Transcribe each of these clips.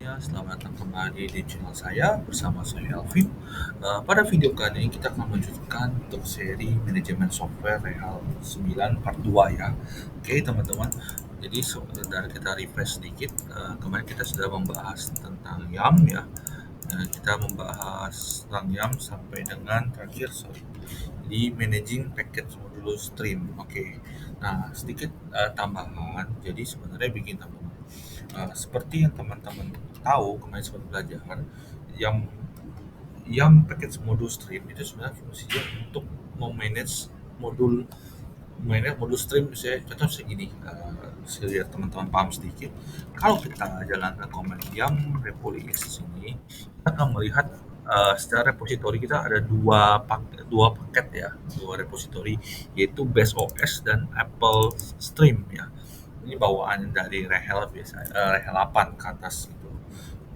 semuanya, selamat datang kembali di channel saya bersama saya Alvin. Pada video kali ini kita akan melanjutkan untuk seri manajemen software Real 9 part 2 ya. Oke teman-teman, jadi dari kita refresh sedikit, kemarin kita sudah membahas tentang YAM ya. Kita membahas tentang YAM sampai dengan terakhir di managing package modulus stream. Oke. Nah, sedikit tambahan. Jadi sebenarnya begini teman-teman. Seperti yang teman-teman tahu kemarin sempat belajar, yang package modul stream itu sebenarnya fungsinya untuk memanage modul stream. Saya contoh segini, biar teman-teman paham sedikit. Kalau kita jalankan command yam repo.exe ini, kita akan melihat secara repository kita ada dua paket ya, dua repository, yaitu base OS dan Apple Stream ya. Ini bawaan dari Rahel biasa, Rahel 8 ke atas itu.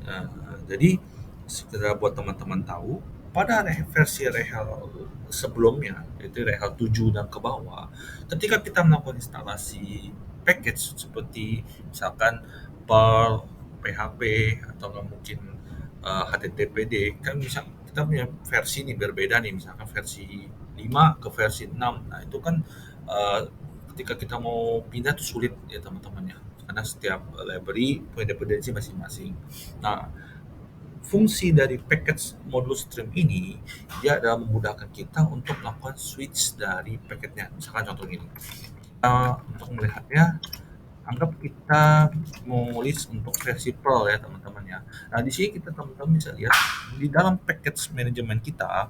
Nah, jadi sekedar buat teman-teman tahu, pada versi Rahel sebelumnya, yaitu Rahel 7 dan ke bawah, ketika kita melakukan instalasi package seperti misalkan Perl, PHP, atau nggak mungkin HTTPD, kan bisa kita punya versi nih berbeda nih, misalkan versi 5 ke versi 6. Nah, itu kan eh, ketika kita mau pindah tuh sulit ya teman-teman ya, karena setiap library punya dependensi masing-masing. Nah, fungsi dari package modul stream ini, dia adalah memudahkan kita untuk melakukan switch dari paketnya. Misalkan contoh gini, untuk melihatnya, anggap kita menulis untuk versi Perl ya teman-teman ya. Nah, di sini kita teman-teman bisa lihat di dalam package manajemen kita,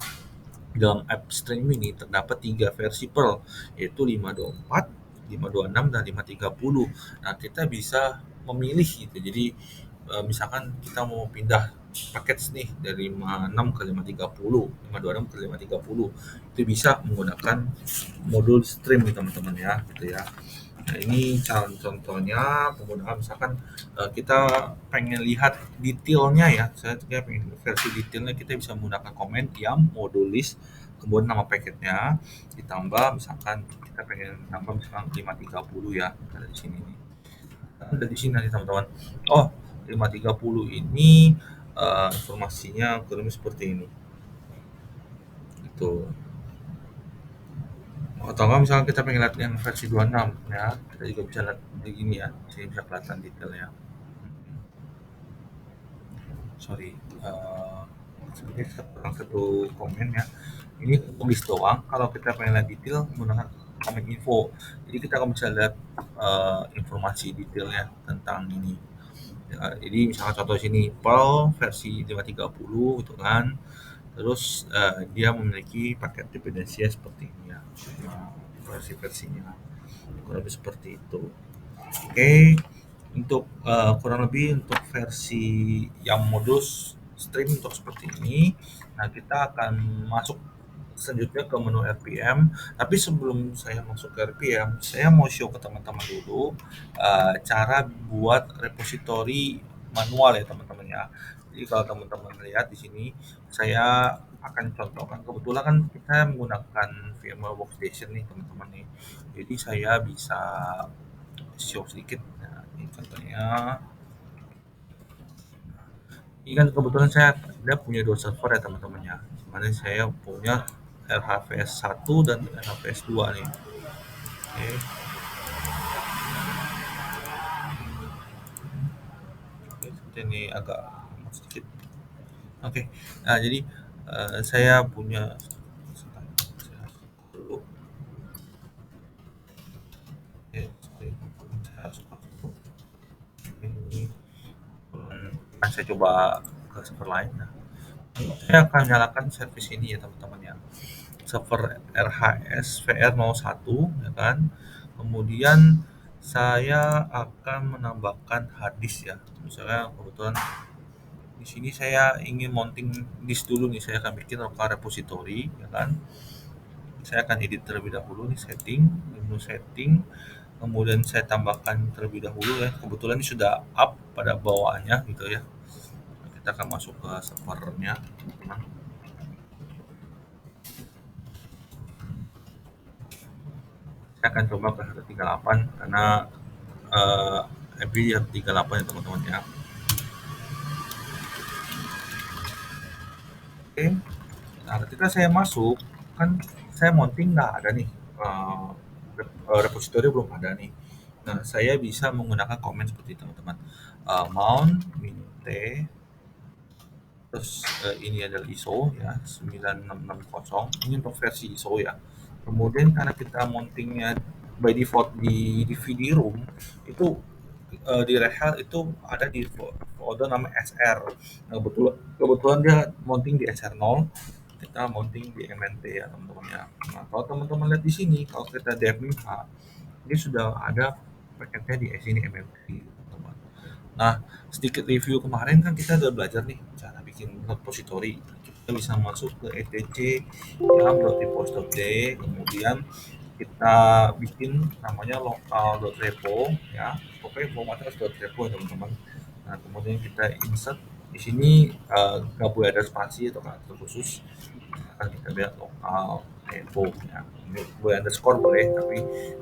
dalam app stream ini terdapat 3 versi Perl, yaitu 5.24, 5.26, dan 5.30. Nah, kita bisa memilih gitu. Jadi misalkan kita mau pindah paket nih dari 56 ke 530, 526 ke 530, itu bisa menggunakan modul stream nih teman-teman ya, gitu ya. Nah, ini contohnya penggunaan, misalkan kita pengen lihat detailnya ya, saya pengen versi detailnya, kita bisa menggunakan command yam modulis, kemudian nama paketnya, ditambah misalkan kita pengen nambah misalkan 530 ya, ada di sini nih. Ada di sini nanti teman-teman. Oh, 530 ini informasinya kurang lebih seperti ini. Itu. Atau enggak misalkan kita pengen lihat yang versi 26 ya, kita juga bisa lihat begini ya, sini bisa kelihatan detailnya. Sorry, sebenarnya kurang satu komen ya. Ini tulis doang. Kalau kita pengen lihat detail menggunakan komen info, jadi kita akan bisa lihat informasi detailnya tentang ini. Ya, jadi misalkan contoh sini Perl versi 530 gitu kan. Terus dia memiliki paket dependensinya seperti ini ya. Nah, versi-versinya kurang lebih seperti itu. Oke, untuk kurang lebih untuk versi yang modus stream untuk seperti ini. Nah, kita akan masuk selanjutnya ke menu RPM. Tapi sebelum saya masuk ke RPM, saya mau show ke teman-teman dulu cara buat repository manual ya teman-teman ya. Jadi kalau teman-teman lihat di sini, saya akan contohkan. Kebetulan kan kita menggunakan VMware Workstation nih teman-teman nih. Jadi saya bisa show sedikit. Nah, ini contohnya. Ini kan kebetulan dia punya dua server ya teman-teman ya. Mana saya punya RHVS 1 dan RHVS 2 nih. Oke, oke, seperti ini agak sedikit. Oke, nah jadi saya punya ini, saya coba ke server lain. Nah, saya akan nyalakan service ini ya teman-teman ya. Server RHS VR01 ya kan. Kemudian saya akan menambahkan harddisk ya. Misalnya kebetulan di sini saya ingin mounting disk dulu nih, saya akan bikin local repository ya kan. Saya akan edit terlebih dahulu nih, menu setting, kemudian saya tambahkan terlebih dahulu ya. Kebetulan ini sudah up pada bawaannya gitu ya. Kita akan masuk ke servernya. Saya akan coba ke 138 karena MPD 138 ya teman-teman ya. Oke. Nah, ketika saya masuk, kan saya mounting nggak ada nih, eee, repository belum ada nih. Nah, saya bisa menggunakan komen seperti teman-teman, mount -t, terus, ini adalah ISO ya 9660, ini untuk versi ISO ya. Kemudian karena kita mountingnya by default di DVD room, itu, di Red Hat itu ada di folder namanya SR. Nah, kebetulan kebetulan dia mounting di SR0, kita mounting di MNT ya teman-teman ya. Nah, kalau teman-teman lihat di sini, kalau kita df5, ini sudah ada paketnya di sini MMT teman-teman. Nah, sedikit review kemarin kan kita udah belajar nih cara bikin repository. Kita bisa masuk ke etc yam.repos.d, kemudian kita bikin namanya local.repo ya. Pokoknya formatnya harus .repo ya teman-teman. Nah, kemudian kita insert di sini, nggak boleh ada spasi atau karakter khusus. Akan kita lihat lokal repo ya. Ini boleh underscore boleh, tapi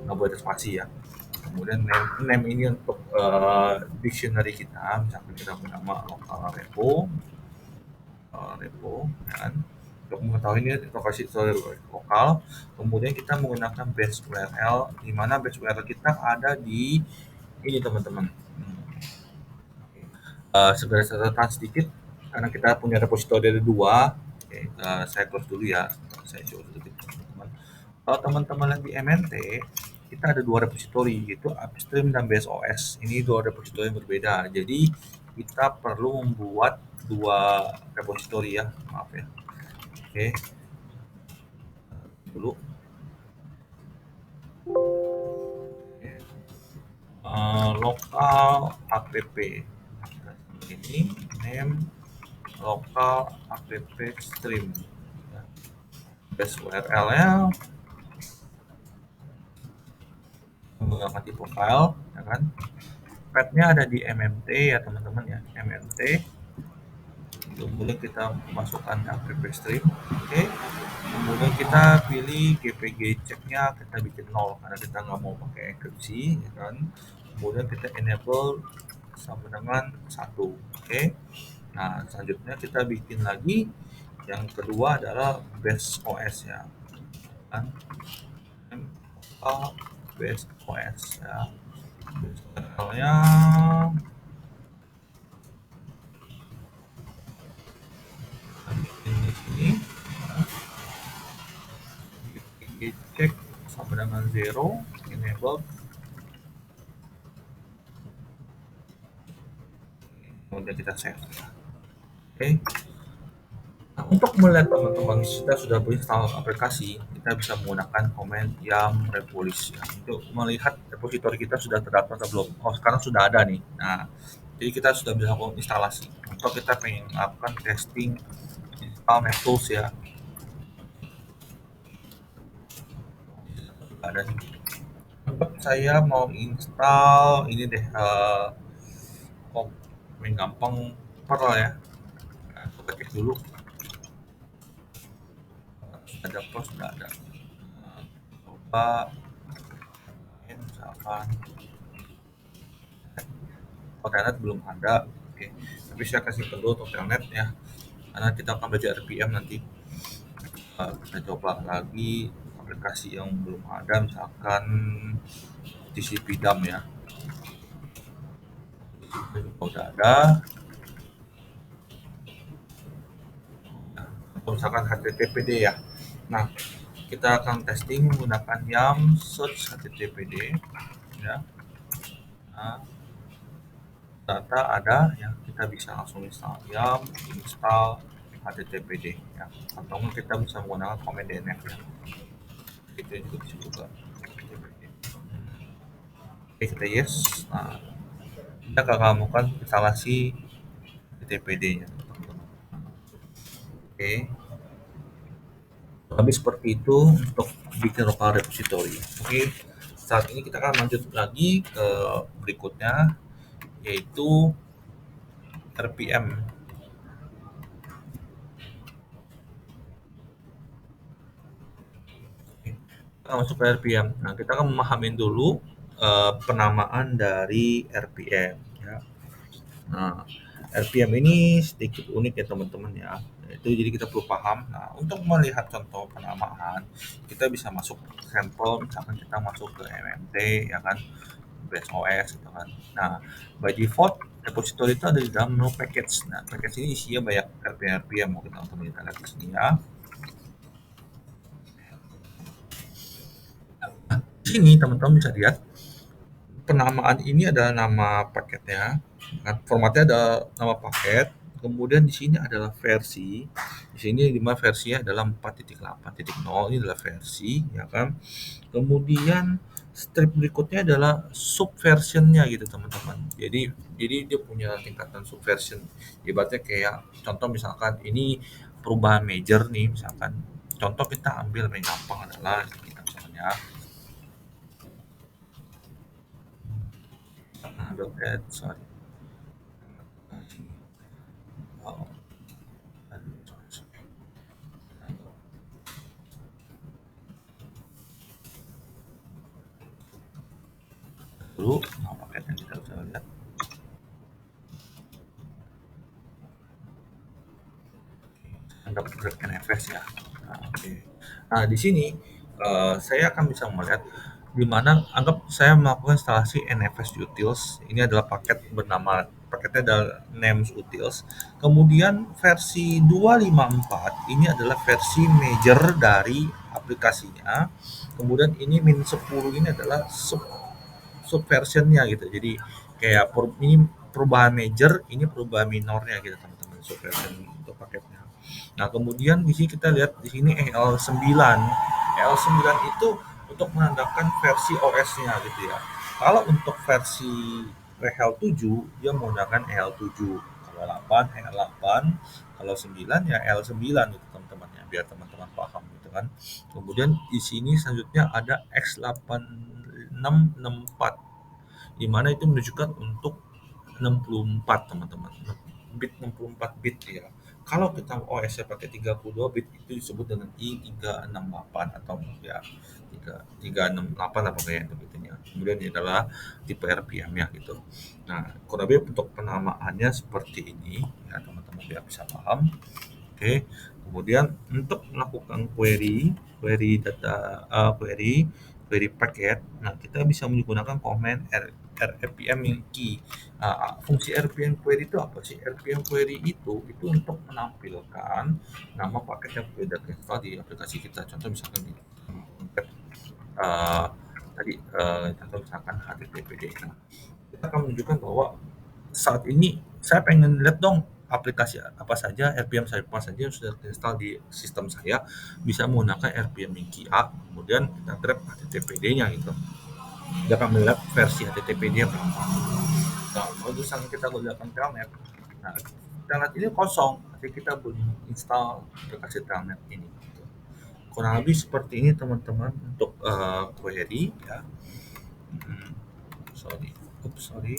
nggak boleh ada spasi ya. Kemudian name ini untuk dictionary kita, misalkan kita bernama lokal repo, repo kan. Untuk mengetahui ini lokasi lokal, kemudian kita menggunakan base URL, di mana base URL kita ada di ini teman-teman. Sebagai catatan sedikit, karena kita punya repository ada dua, oke, saya close dulu ya, saya coba tutup teman-teman. Kalau teman-teman lihat di MNT, kita ada dua repository, yaitu upstream dan base OS. Ini dua repository yang berbeda, jadi kita perlu membuat dua repository ya, maaf ya. Oke, dulu. Lokal app ini name lokal app stream, base URL-nya menggunakan tipe file ya kan. Path-nya ada di MMT ya teman-teman ya, MMT. Kemudian kita masukkan app stream, oke. Kemudian kita pilih GPG check-nya kita bikin 0 karena kita nggak mau pakai enkripsi ya kan. Kemudian kita enable sama dengan 1, oke. Nah, selanjutnya kita bikin lagi yang kedua adalah base OS ya kan. Base OS ya. Misalnya di sini cek sama dengan 0 enable, kemudian kita save ya. Oke. Nah, untuk melihat teman-teman kita sudah berinstall aplikasi, kita bisa menggunakan command yam republish ya, untuk melihat repository kita sudah terdaftar atau belum. Oh, sekarang sudah ada nih. Nah, jadi kita sudah bisa instalasi. Untuk kita pengen melakukan testing install NetTools ya, ada nih. Untuk saya mau install ini deh, oh, paling gampang Perl ya. Nah, coba cek dulu. Ada Perl sudah ada. Nah, coba misalkan Telnet belum ada, oke. Tapi saya kasih perlu untuk Telnet ya, karena kita akan belajar RPM nanti. Kita coba lagi aplikasi yang belum ada, misalkan TCP DAM ya. Udah ada. Nah, atau misalkan HTTPD ya. Nah, kita akan testing menggunakan yam search HTTPD ya. Nah, data ada ya, kita bisa langsung install yam install HTTPD ya, atau kita bisa menggunakan command DNF ya, itu juga bisa juga HTTPD. Oke, kita yes. Nah, kita akan melakukan instalasi HTTPD nya. Oke, lebih seperti itu untuk bikin local repository. Oke, saat ini kita akan lanjut lagi ke berikutnya, yaitu RPM. Kita masuk ke RPM. Nah, kita akan memahami dulu penamaan dari RPM ya. Nah, RPM ini sedikit unik ya teman-teman ya. Itu jadi kita perlu paham. Nah, untuk melihat contoh penamaan, kita bisa masuk sampel, misalkan kita masuk ke MMT ya kan, base OS gitu kan. Nah, by default repository itu ada di dalam menu package. Nah, package ini isinya banyak RPM mau kita teman kita lihat di sini ya. Di sini teman-teman bisa lihat penamaan ini adalah nama paketnya. Kan, formatnya ada nama paket. Kemudian di sini adalah versi. Di sini di mana versinya adalah 4.8.0 ini adalah versi ya kan. Kemudian strip berikutnya adalah subversionnya gitu teman-teman. Jadi dia punya tingkatan subversion. Ibaratnya kayak contoh misalkan ini perubahan major nih misalkan. Contoh kita ambil yang gampang adalah kita misalnya sorry. Oh, dulu nah, paketnya kita bisa lihat anggap Grab NFS ya. Nah, oke. Nah, di sini saya akan bisa melihat di mana anggap saya melakukan instalasi NFS Utils. Ini adalah paket bernama paketnya adalah names utils. Kemudian versi 254 ini adalah versi major dari aplikasinya. Kemudian ini min 10 ini adalah subversionnya gitu. Jadi kayak ini perubahan major, ini perubahan minornya gitu teman-teman. Subversion untuk paketnya. Nah, kemudian di sini kita lihat di sini EL9. EL9 itu untuk menandakan versi OS-nya gitu ya. Kalau untuk versi RHEL 7 dia menggunakan EL7. Kalau 8 EL8, kalau 9 ya EL9 gitu teman-teman ya, biar teman-teman paham gitu kan. Kemudian di sini selanjutnya ada X8664 di mana itu menunjukkan untuk 64 teman-teman, bit 64 bit ya. Kalau kita OS-nya pakai 32 bit itu disebut dengan i368 atau ya 368 apa kayak itu gitunya. Kemudian ini adalah tipe RPM-nya gitu. Nah, kurang lebih untuk penamaannya seperti ini ya teman-teman biar bisa paham. Oke. Kemudian untuk melakukan query paket, nah kita bisa menggunakan komen RPM key. Nah, fungsi RPM query itu apa sih? RPM query itu untuk menampilkan nama paket yang sudah terinstall di aplikasi kita. Contoh misalkan di uh, tadi contoh misalkan HTTPD. Nah, kita akan menunjukkan bahwa saat ini saya pengen lihat dong aplikasi apa saja, RPM saya apa saja yang sudah terinstall di sistem saya, bisa menggunakan RPM Wiki A, kemudian kita grab HTTPD-nya gitu. Dia akan melihat versi HTTPD-nya berapa. Nah, kalau misalnya kita gunakan Telnet, nah Telnet ini kosong, jadi kita belum install aplikasi Telnet ini. Gitu. Kurang lebih seperti ini teman-teman untuk query ya. Hmm, sorry, sorry.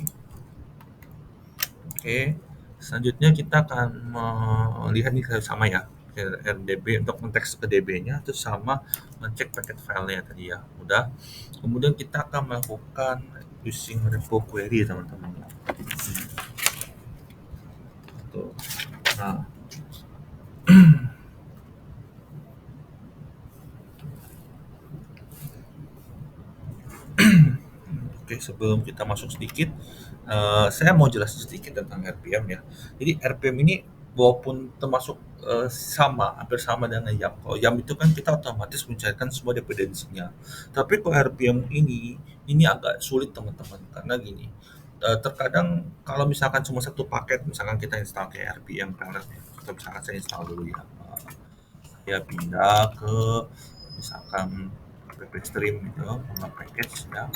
Oke, selanjutnya kita akan melihat ini sama ya, RDB untuk konteks ke DB-nya itu sama ngecek paket filenya tadi ya, udah. Kemudian kita akan melakukan using repo query teman-teman. Tuh. Nah, oke sebelum kita masuk sedikit, saya mau jelasin sedikit tentang RPM ya. Jadi RPM ini walaupun termasuk sama, hampir sama dengan YAM. Kalau YAM itu kan kita otomatis mencarikan semua dependensinya. Tapi kalau RPM ini agak sulit teman-teman karena gini. Terkadang kalau misalkan cuma satu paket, misalkan kita install kayak RPM Parent, atau misalkan saya install dulu ya, saya pindah ke misalkan stream gitu, package ya,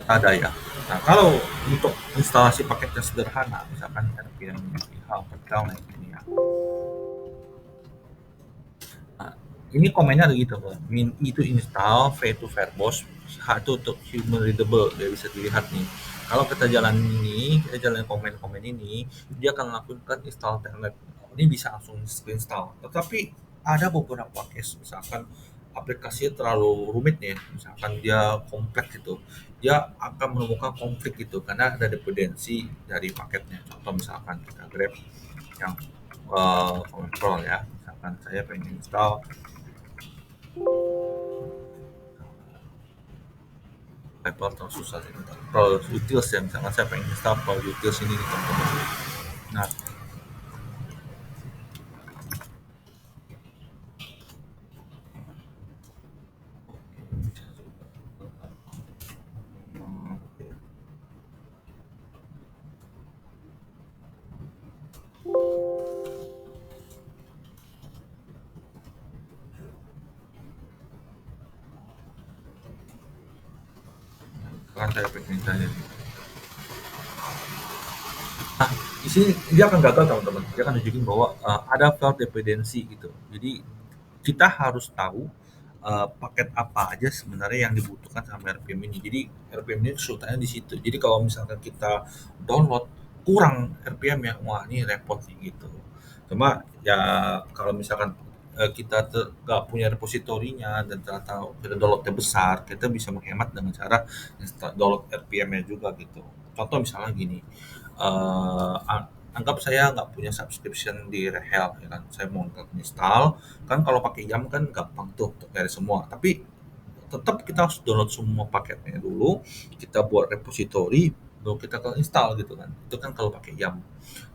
ada ya. Nah, kalau untuk instalasi paketnya sederhana, misalkan RPM PH Pertel ini ya. Nah, ini komennya ada gitu, Bang. Min itu install, V itu verbose, H itu untuk human readable, dia bisa dilihat nih. Kalau kita jalan ini, kita jalan komen-komen ini, dia akan lakukan install telnet. Ini bisa langsung install. Tetapi ada beberapa case, misalkan aplikasinya terlalu rumit nih, misalkan dia kompleks gitu, dia akan menemukan konflik gitu karena ada dependensi dari paketnya. Contoh misalkan kita Grab yang kontrol ya, misalkan saya pengen install Apple terus susah sih, Pro Utils ya, misalkan saya pengen install Pro Utils ini di teman-teman. Nah, sekarang saya pengen tanya nih. Nah, di sini dia akan gagal teman-teman. Dia akan nunjukin bahwa ada failed dependency gitu. Jadi kita harus tahu paket apa aja sebenarnya yang dibutuhkan sama RPM ini. Jadi RPM ini kesulitannya di situ. Jadi kalau misalkan kita download kurang RPM ya, wah ini repot nih gitu. Cuma ya kalau misalkan kita nggak punya repositorinya dan ternyata kita downloadnya besar, kita bisa menghemat dengan cara download RPM-nya juga gitu. Contoh misalnya gini, anggap saya nggak punya subscription di Rehel, ya kan? Saya mau install, kan kalau pakai jam kan gampang tuh untuk dari semua. Tapi tetap kita harus download semua paketnya dulu, kita buat repository, baru kita ke install gitu kan. Itu kan kalau pakai jam.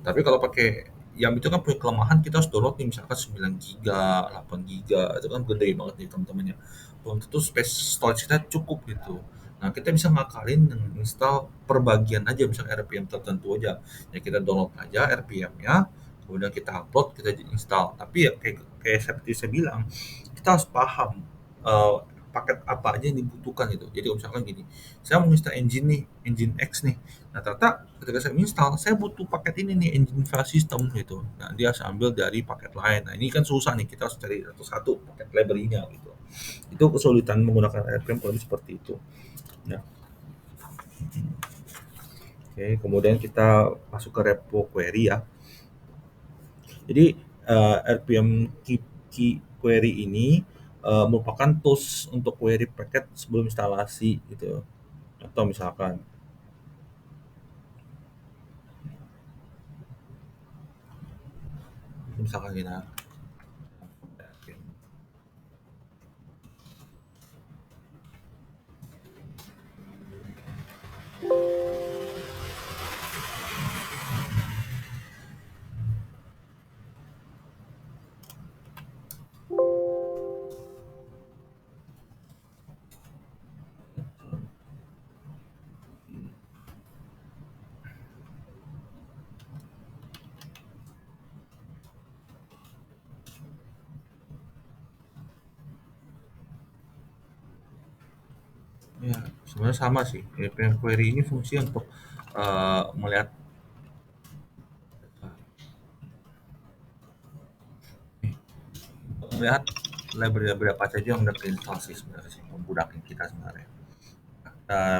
Tapi kalau pakai jam itu kan punya kelemahan, kita harus download nih misalkan 9 giga, 8 giga, itu kan gede banget nih teman-teman ya. Belum tentu space storage kita cukup gitu. Nah, kita bisa ngakalin dengan install per bagian aja, misalnya RPM tertentu aja. Ya kita download aja RPM-nya, kemudian kita upload, kita install. Tapi ya kayak kayak seperti saya bilang, kita harus paham eh, paket apa aja yang dibutuhkan gitu. Jadi misalkan gini, saya mau install engine nih, engine X nih. Nah, ternyata ketika saya install, saya butuh paket ini nih, engine file system gitu. Nah, dia harus ambil dari paket lain. Nah, ini kan susah nih, kita harus cari satu-satu paket library-nya gitu. Itu kesulitan menggunakan RPM kalau seperti itu. Nah, oke, kemudian kita masuk ke repo query ya. Jadi RPM key query ini merupakan tools untuk query paket sebelum instalasi gitu. Atau misalkan gini. Ya, sebenarnya sama sih. RPM query ini fungsi untuk melihat melihat library apa saja yang udah terinstall sih sebenarnya sih memudahkan kita sebenarnya.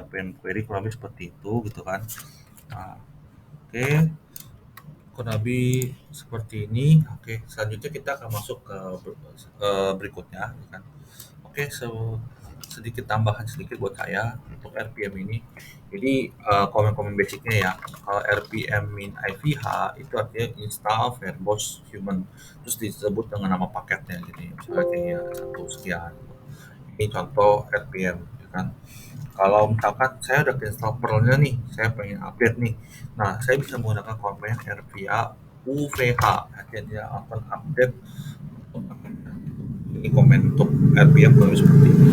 RPM query kurang lebih seperti itu gitu kan. Nah, oke, kurang lebih seperti ini. Oke, selanjutnya kita akan masuk ke berikutnya, ya kan. Oke, sedikit tambahan sedikit buat saya untuk RPM ini. Jadi komen-komen basicnya ya. Kalau RPM min IVH itu artinya install verbose human. Terus disebut dengan nama paketnya gitu. Misalnya kayak satu sekian. Ini contoh RPM, ya kan. Kalau misalkan saya udah install Perl-nya nih, saya pengen update nih. Nah, saya bisa menggunakan komen RPA UVH. Artinya dia akan update ini komen untuk RPM kalau seperti ini.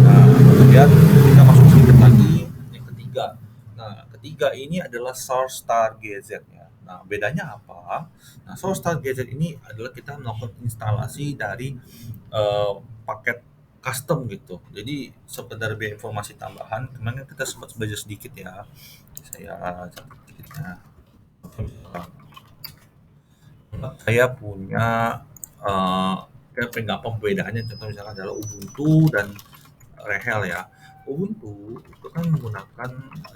Nah, kemudian kita masuk sedikit lagi yang ketiga. Nah, ketiga ini adalah source star GZ ya. Nah, bedanya apa? Nah, source star GZ ini adalah kita melakukan instalasi dari paket custom gitu. Jadi sekedar biar informasi tambahan, kemarin kita sempat belajar sedikit ya. Saya catat sedikit ya. Saya punya eh kayak apa perbedaannya, contoh misalkan adalah Ubuntu dan Rehel ya. Ubuntu itu kan menggunakan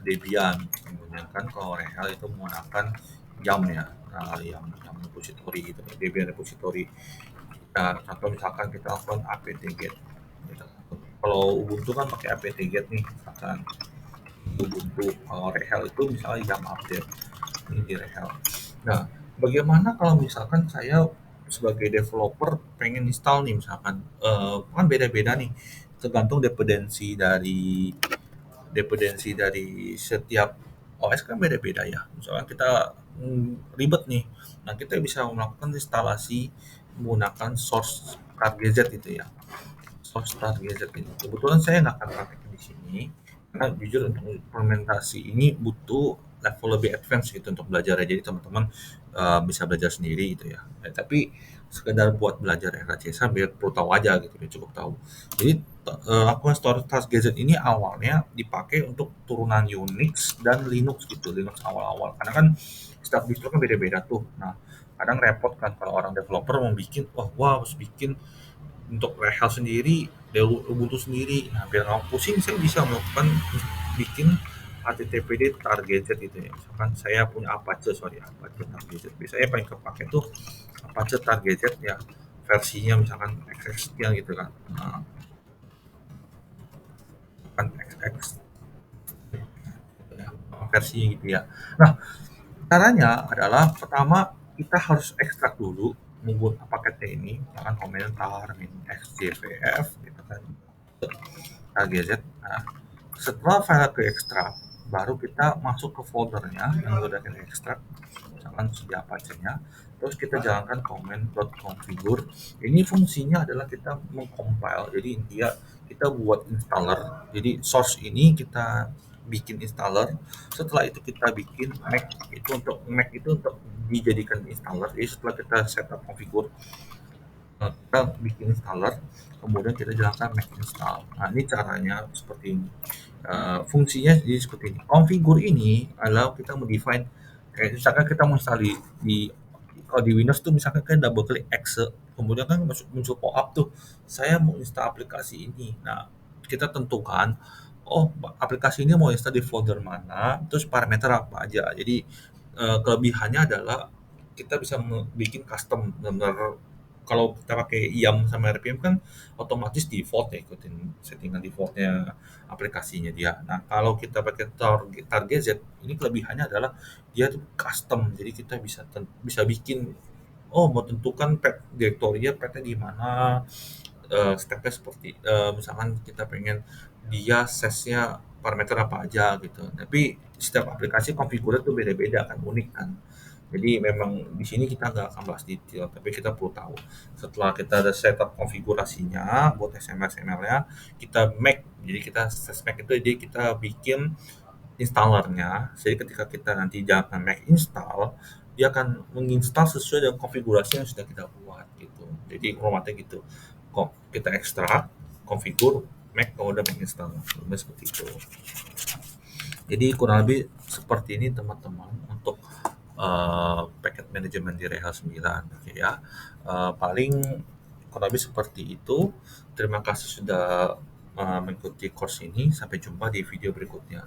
Debian, kemudian kan kalau Rehel itu menggunakan YAM ya, yang repository gitu, Debian repository. Nah, contoh misalkan kita lakukan apt-get. Gitu. Kalau Ubuntu kan pakai apt-get nih, misalkan Ubuntu. Kalau Rehel itu misalnya jam update ini di Rehel. Nah, bagaimana kalau misalkan saya sebagai developer pengen install nih misalkan, kan beda-beda nih, tergantung dependensi dari setiap OS kan beda-beda ya. Misalnya kita ribet nih, nah kita bisa melakukan instalasi menggunakan source target itu ya. Source target ini. Kebetulan saya nggak akan pakai di sini, karena jujur untuk implementasi ini butuh level lebih advance gitu untuk belajar ya. Jadi teman-teman bisa belajar sendiri gitu ya. Tapi sekedar buat belajar RHCSA biar perlu tahu aja gitu ya, cukup tahu. Jadi lakukan storage task gadget ini awalnya dipakai untuk turunan Unix dan Linux gitu, Linux awal-awal. Karena kan setiap distro kan beda-beda tuh. Nah, kadang repot kan kalau orang developer mau bikin, wah harus bikin untuk Red Hat sendiri, Ubuntu sendiri. Nah, biar nggak pusing, saya bisa melakukan bikin HTTPD targeted gitu ya. Misalkan saya punya Apache targeted. Biasanya paling kepake tuh Apache targeted ya, versinya misalkan XX sekian gitu kan. Nah, kan XX ya, versinya gitu ya. Nah, caranya adalah pertama kita harus ekstrak dulu menggunakan paketnya ini, misalkan komentar, xjvf gitu kan, KGZ. Nah, setelah file ke ekstrak, baru kita masuk ke foldernya yang sudah kita ekstrak, misalkan sudah Apache-nya, terus kita jalankan command.configure. Ini fungsinya adalah kita mengcompile, jadi dia kita buat installer. Jadi source ini kita bikin installer, setelah itu kita bikin Mac itu untuk dijadikan installer. Jadi setelah kita setup configure, kita bikin installer, kemudian kita jalankan make install. Nah, ini caranya seperti ini. Fungsinya jadi seperti ini. Configure ini adalah kita mendefine, kayak misalkan kita mau install di kalau di Windows tuh misalkan kan double klik exe, kemudian kan muncul pop-up tuh, saya mau install aplikasi ini. Nah, kita tentukan, oh aplikasi ini mau install di folder mana, terus parameter apa aja. Jadi kelebihannya adalah kita bisa bikin custom, benar kalau kita pakai IAM sama RPM kan otomatis default ya, ikutin settingan defaultnya aplikasinya dia. Nah, kalau kita pakai Target Z, ini kelebihannya adalah dia tuh custom, jadi kita bisa bikin, oh mau tentukan path direktorinya, pathnya di mana, stepnya seperti misalkan kita pengen dia size-nya parameter apa aja gitu. Tapi setiap aplikasi konfigurasi itu beda-beda kan, unik kan. Jadi memang di sini kita nggak akan bahas detail, tapi kita perlu tahu. Setelah kita ada setup konfigurasinya buat XML-nya, kita make. Jadi kita make itu jadi kita bikin installernya. Jadi ketika kita nanti jalankan make install, dia akan menginstal sesuai dengan konfigurasi yang sudah kita buat gitu. Jadi formatnya gitu. Kok kita ekstrak, configure, make, kemudian make install. Seperti itu. Jadi kurang lebih seperti ini teman-teman untuk packet management di Reha 9 gitu ya. Paling kurang lebih seperti itu. Terima kasih sudah mengikuti course ini. Sampai jumpa di video berikutnya.